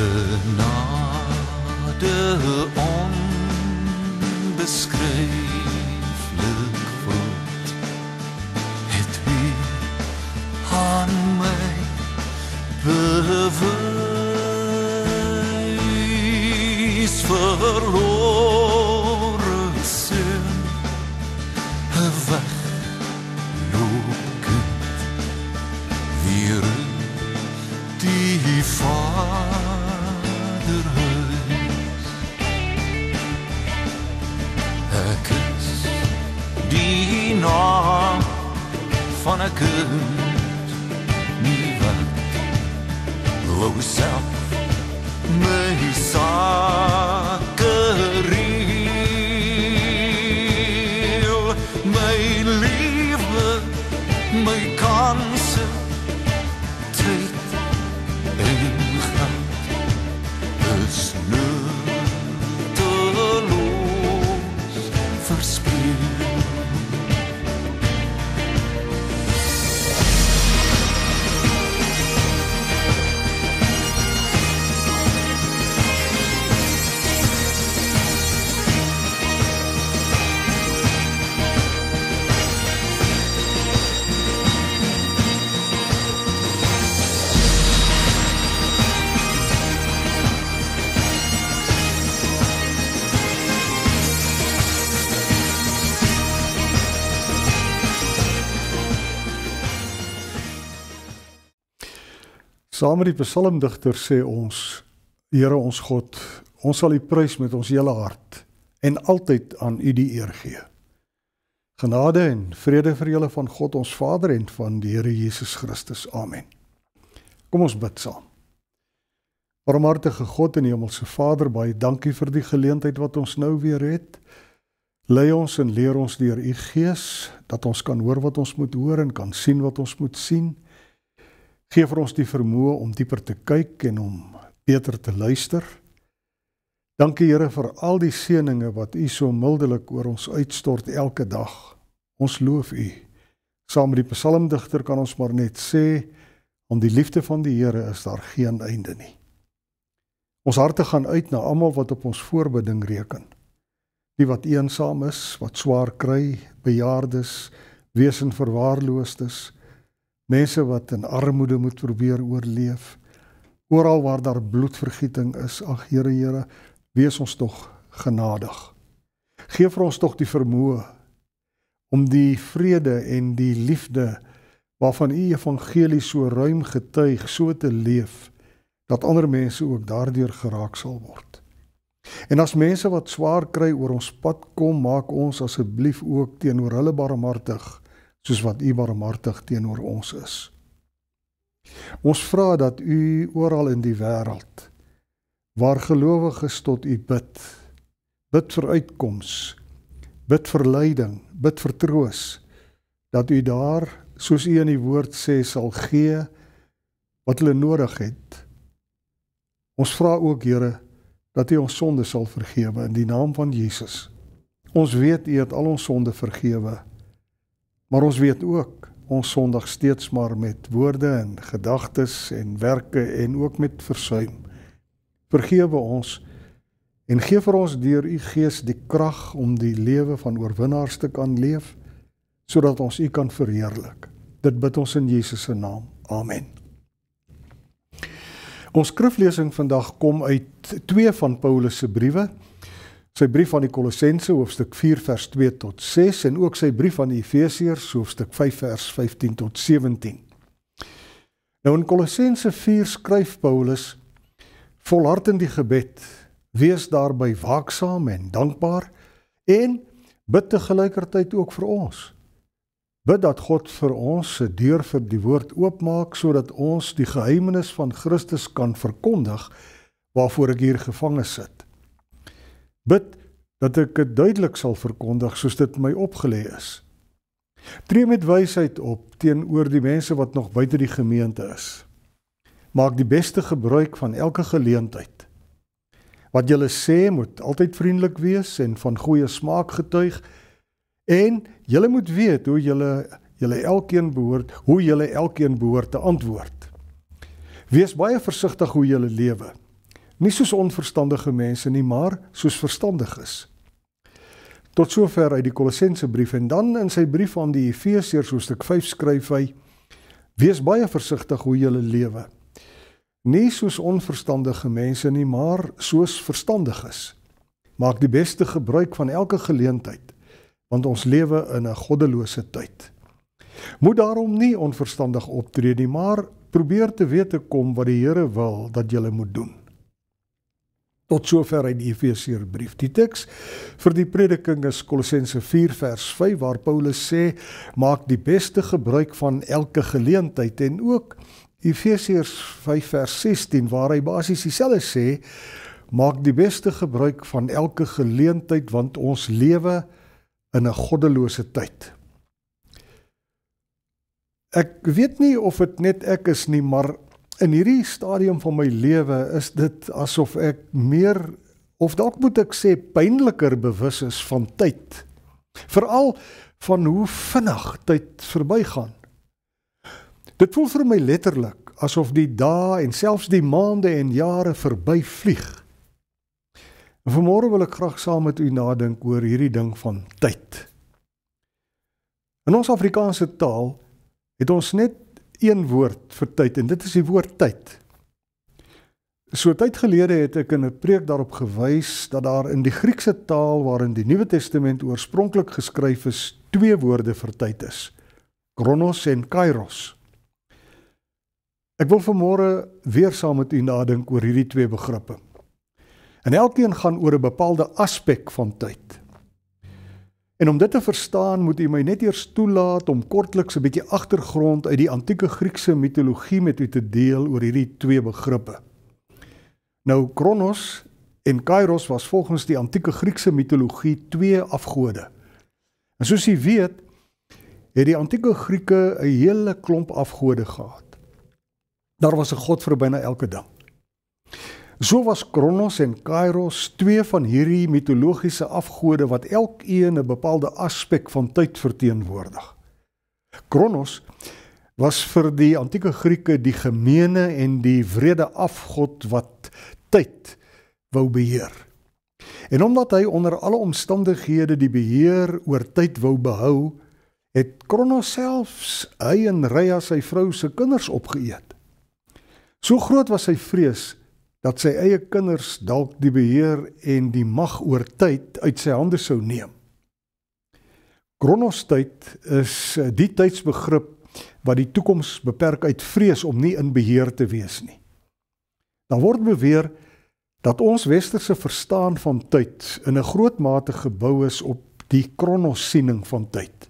Genade onbeskryflik groot het U aan my bewys verlore seun, 'n wegloopkind weer die Vaderhuis. Ek is die naam van 'n kind, nie wat wou self my sake reël, my liefde, my kanse, tyd en geld is nutteloos verspil. Saam met die psalmdigter sê ons, Here ons God, ons sal U prys met ons hele hart en altyd aan U die eer gee. Genade en vrede vir julle van God ons Vader en van die Here Jesus Christus. Amen. Kom ons bid saam. Barmhartige God en Hemelse Vader, baie dankie vir die geleentheid wat ons nou weer het. Lei ons en leer ons deur U Gees, dat ons kan hoor wat ons moet hoor en kan sien wat ons moet sien. Geef vir ons die vermoë om dieper te kyk en om beter te luister. Dankie Here vir al die seëninge wat U so mildelik oor ons uitstort elke dag. Ons loof U. Saam met die psalmdigter kan ons maar net sê, om die liefde van die Here is daar geen einde nie. Ons harte gaan uit na almal wat op ons voorbidding reken. Die wat eensaam is, wat swaar kry, bejaardes, wesenverwaarloosdes, mense wat in armoede moet probeer oorleef, oral waar daar bloedvergieting is, ag Here, wees ons tog genadig. Geef vir ons tog die vermoë om die vrede en die liefde waarvan U evangelie so ruim getuig, so te leef, dat ander mense ook daardeur geraak sal word. En as mense wat swaar kry oor ons pad kom, maak ons asseblief ook teenoor hulle barmhartig, soos wat U barmhartig teenoor ons is. Ons vra dat U oral in die wêreld, waar gelowiges tot U bid vir uitkoms, bid vir leiding, bid vir troos, dat U daar, soos U in die woord sê, sal gee wat hulle nodig het. Ons vra ook, Here, dat U ons sonde sal vergewe in die naam van Jesus. Ons weet U het al ons sonde vergewe, maar ons weet ook, ons sondig steeds maar met woorde en gedagtes en werke en ook met versuim. Vergewe ons en gee vir ons deur U Gees die krag om die lewe van oorwinnaars te kan leef, sodat ons U kan verheerlik. Dit bid ons in Jesus se naam. Amen. Ons skriflesing vandag kom uit 2 van Paulus se briewe. Sy brief aan die Kolossense, hoofstuk 4 vers 2 tot 6, en ook sy brief aan die Efesiërs, hoofstuk 5 vers 15 tot 17. Nou in Kolossense 4 skryf Paulus, volhard in die gebed, wees daarby waaksaam en dankbaar, en bid tegelykertyd ook vir ons. Bid dat God vir ons 'n deur vir die woord oopmaak, sodat ons die geheimenis van Christus kan verkondig, waarvoor ek hier gevange sit. Bid dat ek dit duidelik sal verkondig, soos dit my opgelê is. Tree met wysheid op teenoor die mense wat nog buite die gemeente is. Maak die beste gebruik van elke geleentheid. Wat julle sê moet altyd vriendelik wees en van goeie smaak getuig, en julle moet weet hoe julle elkeen behoort te antwoord. Wees baie versigtig hoe julle lewe. nie soos onverstandige mense nie, maar soos verstandiges. Tot sover uit die Kolossense brief, en dan in sy brief aan die Efesiërs hoofstuk 5 skryf hy: Wees baie versigtig hoe julle lewe. Nie soos onverstandige mense nie, maar soos verstandiges. Maak die beste gebruik van elke geleentheid, want ons lewe in 'n goddelose tyd. Moet daarom nie onverstandig optree nie, maar probeer te wete kom wat die Here wil dat julle moet doen. Tot sover uit die Efesiërbrief. Die teks vir die prediking is Kolossense 4 vers 5, waar Paulus sê, maak die beste gebruik van elke geleentheid, en ook Efesiërs 5 vers 16, waar hy basies dieselfde sê, maak die beste gebruik van elke geleentheid, want ons lewe in 'n goddelose tyd. Ek weet nie of dit net ek is nie, maar in hierdie stadium van my lewe is dit asof ek meer, of dalk moet ek sê, pynliker bewus is van tyd. Veral van hoe vinnig tyd verbygaan. Dit voel vir my letterlik asof die dae en selfs die maande en jare verby vlieg. En vanmôre wil ek graag saam met u nadink oor hierdie ding van tyd. In ons Afrikaanse taal het ons net een woord vir tyd, en dit is die woord tyd. So tyd gelede het ek in 'n preek daarop gewys dat daar in die Griekse taal waarin die Nuwe Testament oorspronklik geskryf is, twee woorde vir tyd is: Chronos en Kairos. Ek wil vanmôre weer saam met u nadink oor hierdie twee begrippe. En elkeen gaan oor 'n bepaalde aspek van tyd. En om dit te verstaan, moet u my net eers toelaat om kortliks 'n bietjie agtergrond uit die antieke Griekse mitologie met u te deel oor hierdie twee begrippe. Nou, Chronos en Kairos was volgens die antieke Griekse mitologie twee afgode. En soos u weet, het die antieke Grieke 'n hele klomp afgode gehad. Daar was 'n god vir byna elke ding. So was Chronos en Kairos twee van hierdie mitologiese afgode wat elkeen 'n bepaalde aspek van tyd verteenwoordig. Chronos was vir die antieke Grieke die gemeene en die wrede afgod wat tyd wou beheer. En omdat hy onder alle omstandighede die beheer oor tyd wou behou, het Chronos selfs hy en Rhea sy vrou se kinders opgeëet. So groot was sy vrees dat sy eie kinders dalk die beheer en die mag oor tyd uit sy hande sou neem. Chronos tyd is die tydsbegrip wat die toekoms beperk uit vrees om nie in beheer te wees nie. Dan word beweer dat ons westerse verstaan van tyd in 'n groot mate gebou is op die Chronos siening van tyd.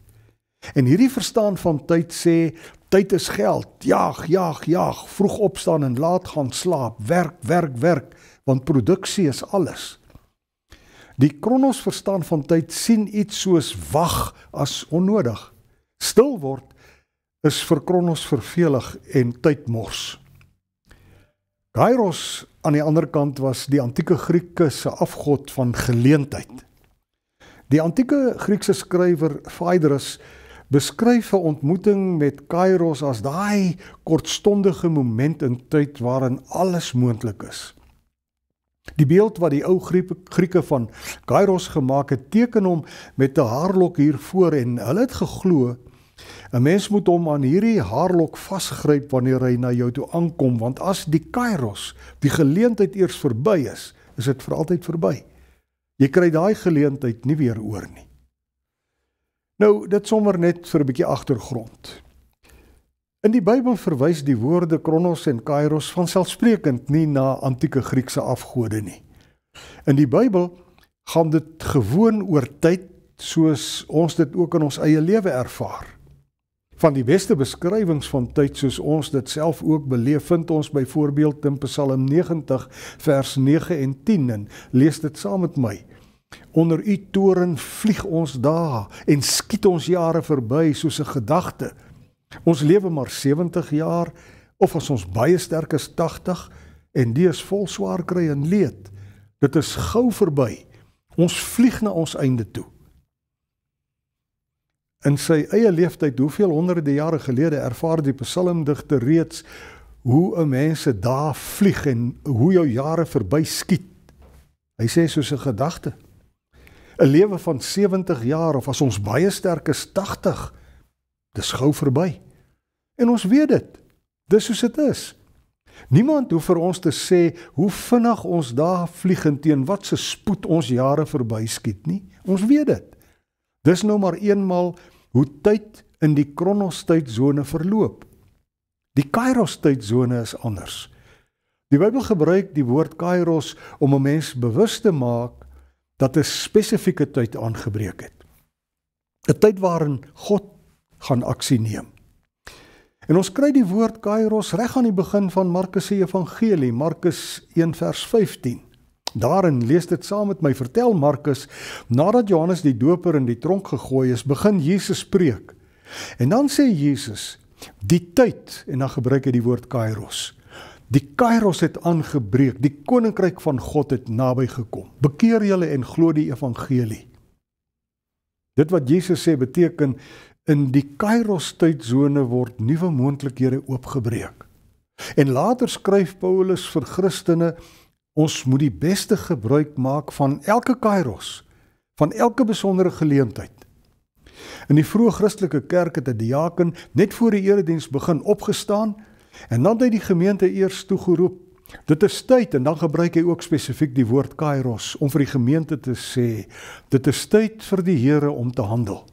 En hierdie verstaan van tyd sê, tyd is geld, jaag, vroeg opstaan en laat gaan slaap, werk, want produksie is alles. Die Chronos verstaan van tyd sien iets soos wag as onnodig. Stil word is vir Chronos vervelig en tyd mors. Kairos aan die ander kant was die antieke Grieke se afgod van geleentheid. Die antieke Griekse skrywer Phaedrus beskryf 'n ontmoeting met Kairos as daai kortstondige moment in tyd waarin alles moontlik is. Die beeld wat die ou Grieke van Kairos gemaak het, teken hom met 'n haarlok hiervoor, en hulle het geglo 'n mens moet hom aan hierdie haarlok vasgryp wanneer hy na jou toe aankom, want as die Kairos, die geleentheid eers verby is dit vir altyd verby. Jy kry daai geleentheid nie weer oor nie. Nou, dit sommer net vir 'n bietjie agtergrond. In die Bybel verwys die woorde Chronos en Kairos vanselfsprekend nie na antieke Griekse afgode nie. In die Bybel gaan dit gewoon oor tyd soos ons dit ook in ons eie lewe ervaar. Van die beste beskrywings van tyd soos ons dit self ook beleef, vind ons byvoorbeeld in Psalm 90 vers 9 en 10, en lees dit saam met my. Onder u toren vlieg ons dae en skiet ons jare verby soos 'n gedagte. Ons lewe maar 70 jaar, of as ons baie sterk is 80, en die is vol swaar kry en leed. Dit is gou verby. Ons vlieg na ons einde toe. In sy eie leeftyd, hoeveel honderde jare gelede, ervaar die psalmdigter reeds hoe 'n mens se dae vlieg en hoe jou jare verby skiet. Hy sê soos 'n gedagte. 'n Lewe van 70 jaar, of as ons baie sterk is 80, dis gou verby. En ons weet dit. Dis soos dit is. Niemand hoef vir ons te sê hoe vinnig ons dae vlieg en teen wat se spoed ons jare verby skiet nie. Ons weet dit. Dis nou maar eenmal hoe tyd in die Kronos tydsone verloop. Die Kairos tydsone is anders. Die Bybel gebruik die woord Kairos om 'n mens bewus te maak dat 'n spesifieke tyd aangebreek het. 'n Tyd waarin God gaan aksie neem. En ons kry die woord Kairos reg aan die begin van Markus se evangelie, Markus 1 vers 15. Daarin, lees dit saam met my, vertel Markus, nadat Johannes die Doper in die tronk gegooi is, begin Jesus preek. En dan sê Jesus, die tyd, en dan gebruik hy die woord Kairos. Die Kairos het aangebreek, die koninkryk van God het naby gekom. Bekeer julle en glo die evangelie. Dit wat Jesus sê beteken, in die Kairos tydsone word nuwe moontlikhede oopgebreek. En later skryf Paulus vir Christene, ons moet die beste gebruik maak van elke Kairos, van elke besondere geleentheid. In die vroeë Christelike kerk het 'n diaken net voor die erediens begin opgestaan en dan het hy die gemeente eers toegeroep. Dit is tyd, en dan gebruik hy ook spesifiek die woord Kairos om vir die gemeente te sê, dit is tyd vir die Here om te handel.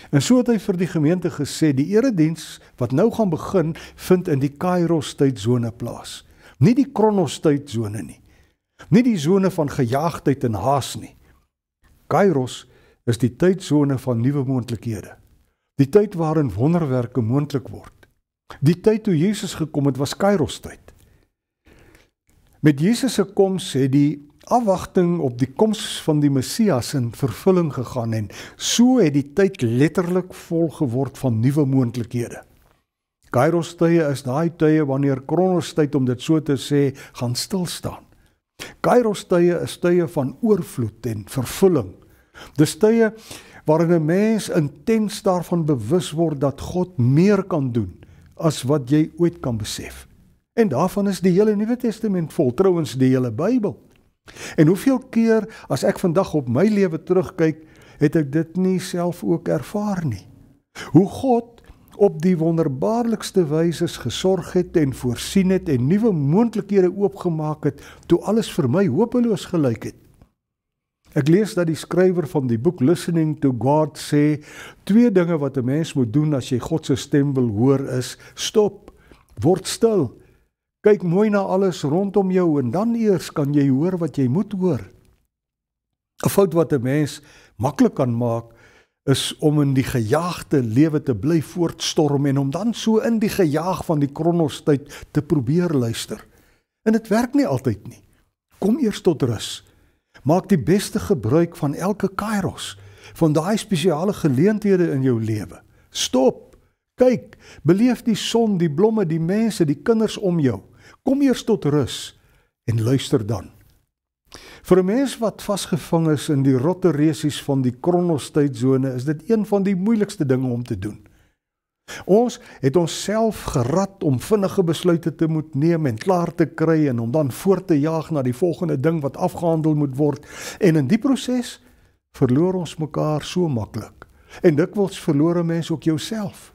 En so het hy vir die gemeente gesê, die erediens wat nou gaan begin, vind in die Kairos tydsone plaas. Nie die Kronos tydsone nie. Nie die sone van gejaagdheid en haas nie. Kairos is die tydsone van nuwe moontlikhede. Die tyd waarin wonderwerke moontlik word. Die tyd toe Jesus gekom het, was Kairos tyd. Met Jesus se koms het die afwagting op die koms van die Messias in vervulling gegaan en so het die tyd letterlik vol geword van nuwe moontlikhede. Kairos tye is daai tye wanneer Kronos tyd, om dit so te sê, gaan stil staan. Kairos tye is tye van oorvloed en vervulling. Dis tye waarin 'n mens intens daarvan bewus word dat God meer kan doen as wat jy ooit kan besef. En daarvan is die hele Nuwe Testament vol, trouens die hele Bybel. En hoeveel keer as ek vandag op my lewe terugkyk, het ek dit nie self ook ervaar nie. Hoe God op die wonderbaarlikste wyse gesorg het en voorsien het en nuwe moontlikhede oopgemaak het toe alles vir my hopeloos gelyk het. Ek lees dat die skrywer van die boek Listening to God sê, 2 dinge wat 'n mens moet doen as jy God se stem wil hoor is, stop, word stil, kyk mooi na alles rondom jou en dan eers kan jy hoor wat jy moet hoor. 'n Fout wat 'n mens maklik kan maak, is om in die gejaagde lewe te bly voortstorm en om dan so in die gejaag van die Kronos tyd te probeer luister. En dit werk nie altyd nie. Kom eers tot rus. Maak die beste gebruik van elke Kairos, van daai spesiale geleenthede in jou lewe. Stop, kyk, beleef die son, die blomme, die mense, die kinders om jou. Kom eers tot rus en luister dan. Vir 'n mens wat vasgevang is in die rotte resies van die Kronos tydsone, is dit een van die moeilikste dinge om te doen. Ons het onsself gerad om vinnige besluite te moet neem en klaar te kry en om dan voort te jaag na die volgende ding wat afgehandel moet word. En in die proses verloor ons mekaar so maklik. En dikwels verloor 'n mens ook jouself.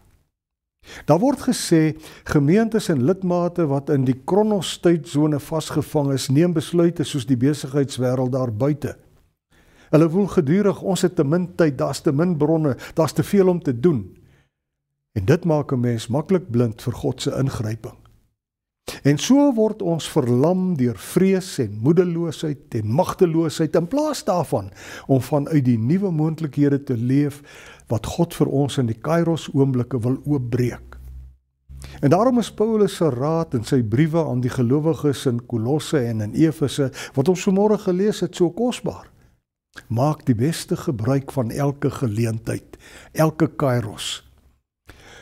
Daar word gesê, gemeentes en lidmate wat in die Kronos tydsone vasgevang is, neem besluite soos die besigheidswêreld daar buite. Hulle voel gedurig, ons het te min tyd, daar's te min bronne, daar's te veel om te doen. En dit maak 'n mens maklik blind vir God se ingryping. En so word ons verlam deur vrees en moedeloosheid en magteloosheid in plaas daarvan om vanuit die nuwe moontlikhede te leef wat God vir ons in die Kairos oomblikke wil oopbreek. En daarom is Paulus se raad in sy briewe aan die gelowiges in Kolosse en in Efese, wat ons vanmôre gelees het, so kosbaar. Maak die beste gebruik van elke geleentheid, elke Kairos.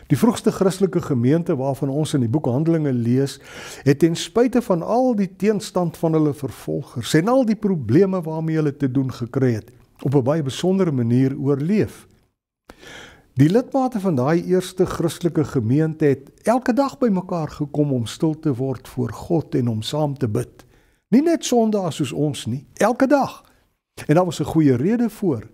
Die vroegste Christelike gemeente waarvan ons in die boek Handelinge lees, het ten spyte van al die teenstand van hulle vervolgers en al die probleme waarmee hulle te doen gekry het, op 'n baie besondere manier oorleef. Die lidmate van daai eerste Christelike gemeente het elke dag by mekaar gekom om stil te word voor God en om saam te bid. Nie net Sondae soos ons nie, elke dag. En daar was 'n goeie rede voor.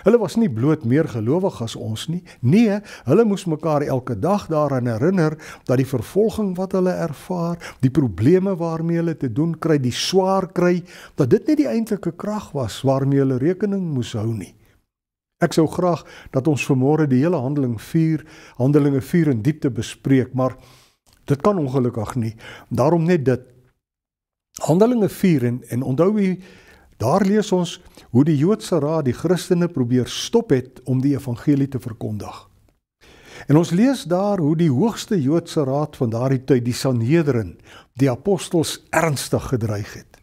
Hulle was nie bloot meer gelowig as ons nie. Nee, hulle moes mekaar elke dag daaraan herinner dat die vervolging wat hulle ervaar, die probleme waarmee hulle te doen kry, die swaar kry, dat dit nie die eintlike krag was waarmee hulle rekening moes hou nie. Ek sou graag dat ons vanmôre die hele Handelinge 4 in diepte bespreek, maar dit kan ongelukkig nie. Daarom net dit. Handelinge 4 en onthou u, daar lees ons hoe die Joodse Raad die Christene probeer stop het om die evangelie te verkondig. En ons lees daar hoe die hoogste Joodse Raad van daardie tyd, die Sanhedrin, die apostels ernstig gedreig het.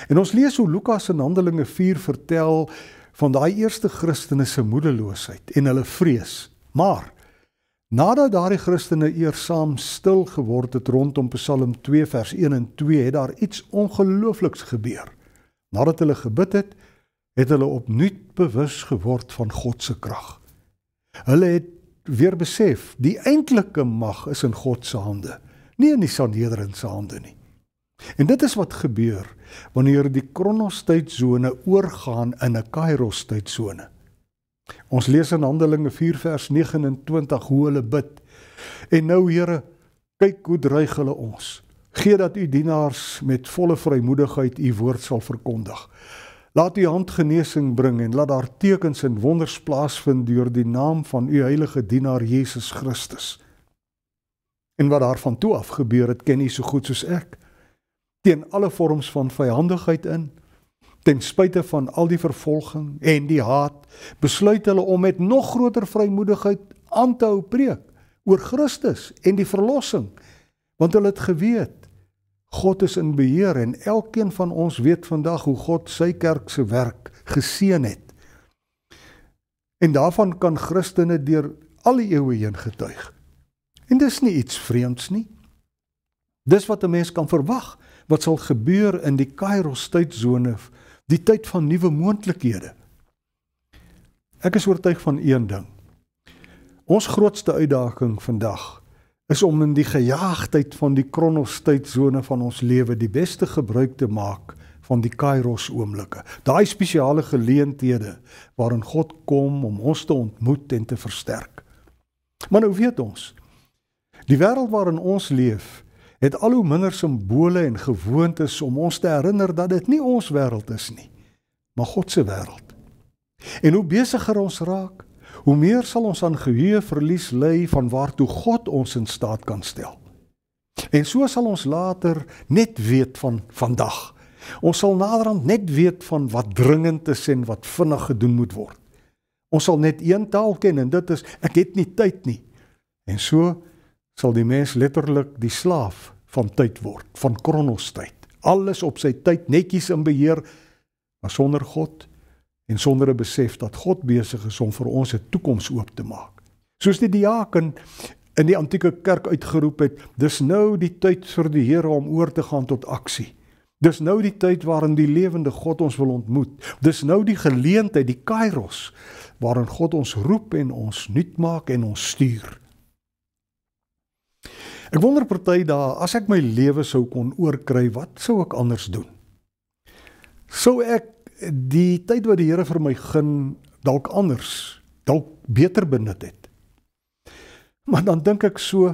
En ons lees hoe Lukas in Handelinge 4 vertel van daai eerste Christene se moedeloosheid en hulle vrees. Maar nadat daardie Christene eers saam stil geword het rondom Psalm 2 vers 1 en 2, het daar iets ongeloofliks gebeur. Nadat hulle gebid het, het hulle opnuut bewus geword van God se krag. Hulle het weer besef, die eintlike mag is in God se hande, nie in die Sanhedrin se hande nie. En dit is wat gebeur wanneer die Kronos tydsone oorgaan in 'n Kairos tydsone. Ons lees in Handelinge 4 vers 29 hoe hulle bid. En nou Here, kyk hoe dreig hulle ons. Gee dat u dienaars met volle vrymoedigheid u woord sal verkondig. Laat u hand genesing bring en laat daar tekens en wonders plaasvind deur die naam van u heilige dienaar Jesus Christus. En wat daarvan toe af gebeur het, ken u so goed soos ek. Teen alle vorms van vyandigheid in, ten spyte van al die vervolging en die haat, besluit hulle om met nog groter vrymoedigheid aan te hou preek oor Christus en die verlossing, want hulle het geweet, God is in beheer en elkeen van ons weet vandag hoe God sy kerk se werk geseën het. En daarvan kan Christene deur al die eeue heen getuig. En dis nie iets vreemds nie. Dis wat 'n mens kan verwag, wat sal gebeur in die Kairos tydsone, die tyd van nuwe moontlikhede. Ek is oortuig van een ding. Ons grootste uitdaging vandag is om in die gejaagdheid van die Kronos tydsone van ons lewe die beste gebruik te maak van die Kairos oomblikke. Daai spesiale geleenthede waarin God kom om ons te ontmoet en te versterk. Maar nou weet ons, die wêreld waarin ons leef, het al hoe minder simbole en gewoontes om ons te herinner dat dit nie ons wêreld is nie, maar God se wêreld. En hoe besiger ons raak, hoe meer sal ons aan geheueverlies ly van waartoe God ons in staat kan stel. En so sal ons later net weet van vandag. Ons sal naderhand net weet van wat dringend is en wat vinnig gedoen moet word. Ons sal net een taal ken en dit is, ek het nie tyd nie. En so sal die mens letterlik die slaaf van tyd word, van Kronos tyd. Alles op sy tyd netjies in beheer, maar sonder God en sonder 'n besef dat God besig is om vir ons 'n toekoms oop te maak. Soos die diaken in die antieke kerk uitgeroep het, dis nou die tyd vir die Here om oor te gaan tot aksie. Dis nou die tyd waarin die lewende God ons wil ontmoet. Dis nou die geleentheid, die Kairos, waarin God ons roep en ons nuut maak en ons stuur. Ek wonder party dae, as ek my lewe sou kon oorkry, wat sou ek anders doen? Sou ek die tyd wat die Here vir my gun, dalk anders, dalk beter benut het? Maar dan dink ek so,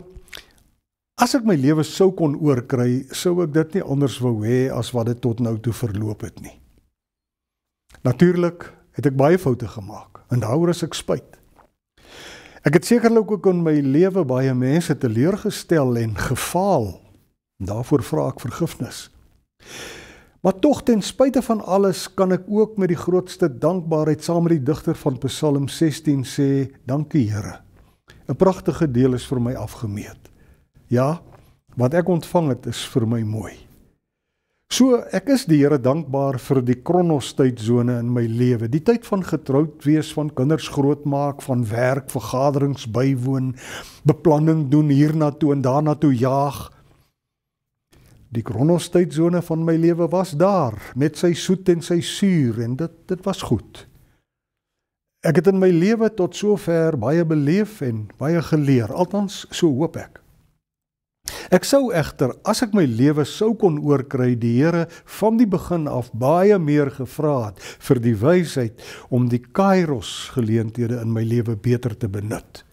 as ek my lewe sou kon oorkry, sou ek dit nie anders wou hê as wat dit tot nou toe verloop het nie. Natuurlik het ek baie foute gemaak, en daaroor is ek spyt. Ek het sekerlik ook in my lewe baie mense teleurgestel en gefaal. Daarvoor vra ek vergifnis. Maar tog ten spyte van alles kan ek ook met die grootste dankbaarheid saam met die digter van Psalm 16 sê, dankie Here. 'n Pragtige deel is vir my afgemeet. Ja, wat ek ontvang het is vir my mooi. So ek is die Here dankbaar vir die Kronos tydsone in my lewe, die tyd van getroud wees, van kinders grootmaak, van werk, vergaderings bywoon, beplanning doen hiernatoe en daarnatoe jaag. Die Kronos tydsone van my lewe was daar, met sy soet en sy suur, en dit was goed. Ek het in my lewe tot sover baie beleef en baie geleer, althans so hoop ek. Ek sou egter, as ek my lewe sou kon oorkry, die Here van die begin af baie meer gevra het vir die wysheid om die kairos geleenthede in my lewe beter te benut.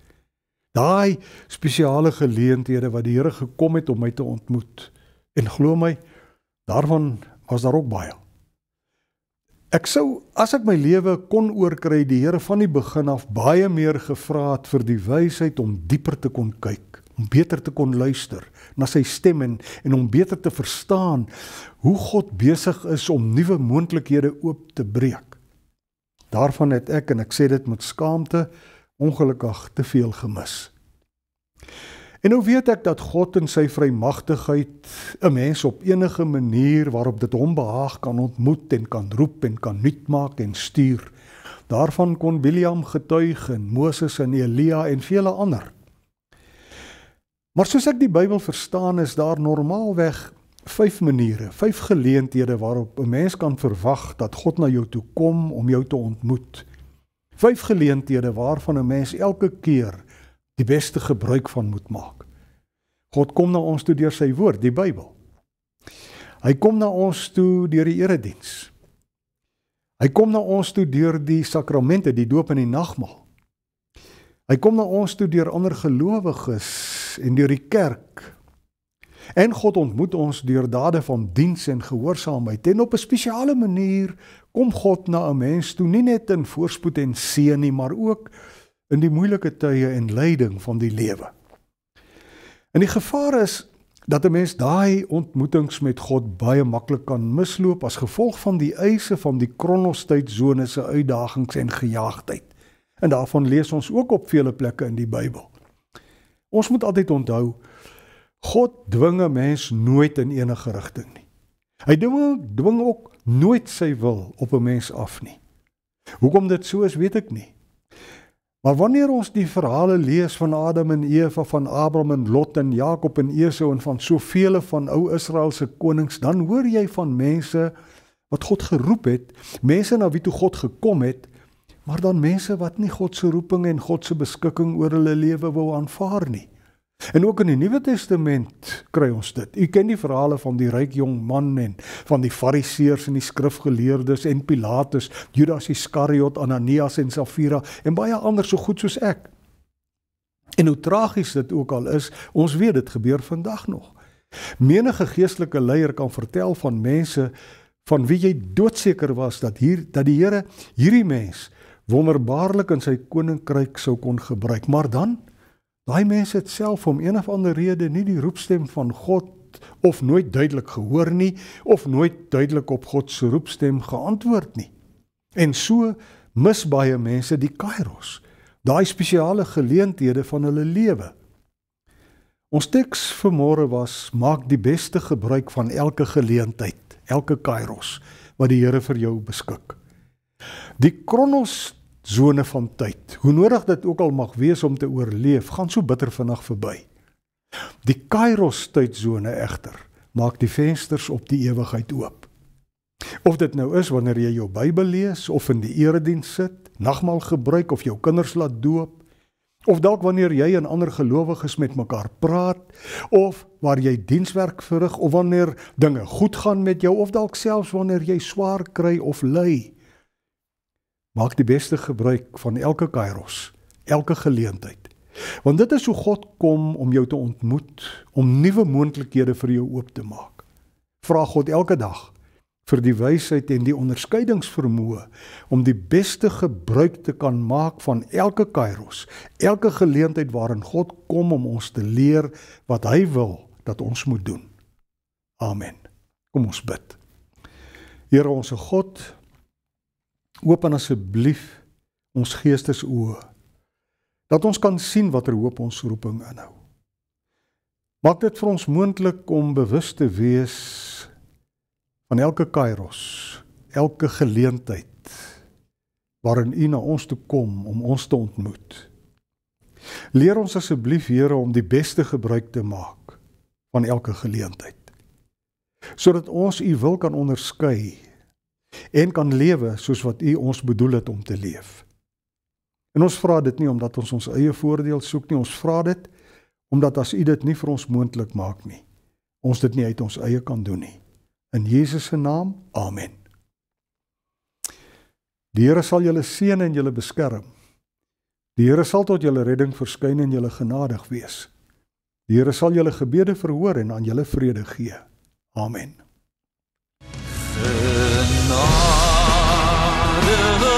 Daai spesiale geleenthede wat die Here gekom het om my te ontmoet. En glo my, daarvan was daar ook baie. Ek sou, as ek my lewe kon oorkry, die Here van die begin af baie meer gevra het vir die wysheid om dieper te kon kyk, om beter te kon luister na sy stem en om beter te verstaan hoe God besig is om nuwe moontlikhede oop te breek. Daarvan het ek, en ek sê dit met skaamte, ongelukkig te veel gemis. En nou weet ek dat God in sy vrymagtigheid 'n mens op enige manier waarop dit hom behaag kan ontmoet en kan roep en kan nuut maak en stuur. Daarvan kon William getuig en Moses en Elia en vele ander. Maar soos ek die Bybel verstaan, is daar normaalweg 5 maniere, 5 geleenthede waarop 'n mens kan verwag dat God na jou toe kom om jou te ontmoet. 5 geleenthede waarvan 'n mens elke keer die beste gebruik van moet maak. God kom na ons toe deur sy woord, die Bybel. Hy kom na ons toe deur die erediens. Hy kom na ons toe deur die sakramente, die doop en die nagmaal. Hy kom na ons toe deur ander gelowiges en deur die kerk. En God ontmoet ons deur dade van diens en gehoorsaamheid. En op 'n spesiale manier kom God na 'n mens toe, nie net in voorspoed en seën nie, maar ook in die moeilike tye en lyding van die lewe. En die gevaar is dat 'n mens daai ontmoetings met God baie maklik kan misloop as gevolg van die eise van die Kronos-tydsone se uitdagings en gejaagdheid. En daarvan lees ons ook op vele plekke in die Bybel. Ons moet altyd onthou, God dwing 'n mens nooit in enige rigting nie. Hy dwing ook nooit sy wil op 'n mens af nie. Hoekom dit so is, weet ek nie. Maar wanneer ons die verhale lees van Adam en Eva, van Abraham en Lot en Jakob en Esau en van soveel van ou Israel se konings, dan hoor jy van mense wat God geroep het, mense na wie toe God gekom het, maar dan mense wat nie God se roeping en God se beskikking oor hulle lewe wou aanvaar nie. En ook in die Nuwe Testament kry ons dit. U ken die verhale van die ryk jong man en van die fariseërs en die skrifgeleerdes en Pilatus, Judas Iskariot, Ananias en Safira en baie ander so goed soos ek. En hoe tragies dit ook al is, ons weet dit gebeur vandag nog. Menige geestelike leier kan vertel van mense van wie jy doodseker was dat die Here hierdie mens wonderbaarlik in sy koninkryk sou kon gebruik, maar dan daai mense het self om een of ander rede nie die roepstem van God of nooit duidelik gehoor nie, of nooit duidelik op God se roepstem geantwoord nie. En so mis baie mense die kairos, daai spesiale geleenthede van hulle lewe. Ons teks vanmôre was, maak die beste gebruik van elke geleentheid, elke kairos, wat die Here vir jou beskik. Die kronoszone van tyd, hoe nodig dit ook al mag wees om te oorleef, gaan so bitter vinnig verby. Die kairos tydzone egter, maak die vensters op die ewigheid oop. Of dit nou is wanneer jy jou Bybel lees, of in die erediens sit, nagmaal gebruik, of jou kinders laat doop, of dalk wanneer jy en ander gelowiges met mekaar praat, of waar jy dienswerk verrig, of wanneer dinge goed gaan met jou, of dalk selfs wanneer jy swaar kry of ly. Maak die beste gebruik van elke kairos, elke geleentheid. Want dit is hoe God kom om jou te ontmoet, om nuwe moontlikhede vir jou oop te maak. Vra God elke dag vir die wysheid en die onderskeidingsvermoë om die beste gebruik te kan maak van elke kairos, elke geleentheid waarin God kom om ons te leer wat hy wil dat ons moet doen. Amen. Kom ons bid. Here onse God, open asseblief ons geestesoë, dat ons kan sien watter hoop ons roeping inhou. Maak dit vir ons moontlik om bewus te wees van elke kairos, elke geleentheid, waarin U na ons toe kom om ons te ontmoet. Leer ons asseblief, Here, om die beste gebruik te maak van elke geleentheid, sodat ons U wil kan onderskei en kan lewe soos wat U ons bedoel het om te leef. En ons vra dit nie omdat ons ons eie voordeel soek nie, ons vra dit omdat as U dit nie vir ons moontlik maak nie, ons dit nie uit ons eie kan doen nie. In Jesus se naam, amen. Die Here sal julle seën en julle beskerm. Die Here sal tot julle redding verskyn en julle genadig wees. Die Here sal julle gebede verhoor en aan julle vrede gee. Amen. Genade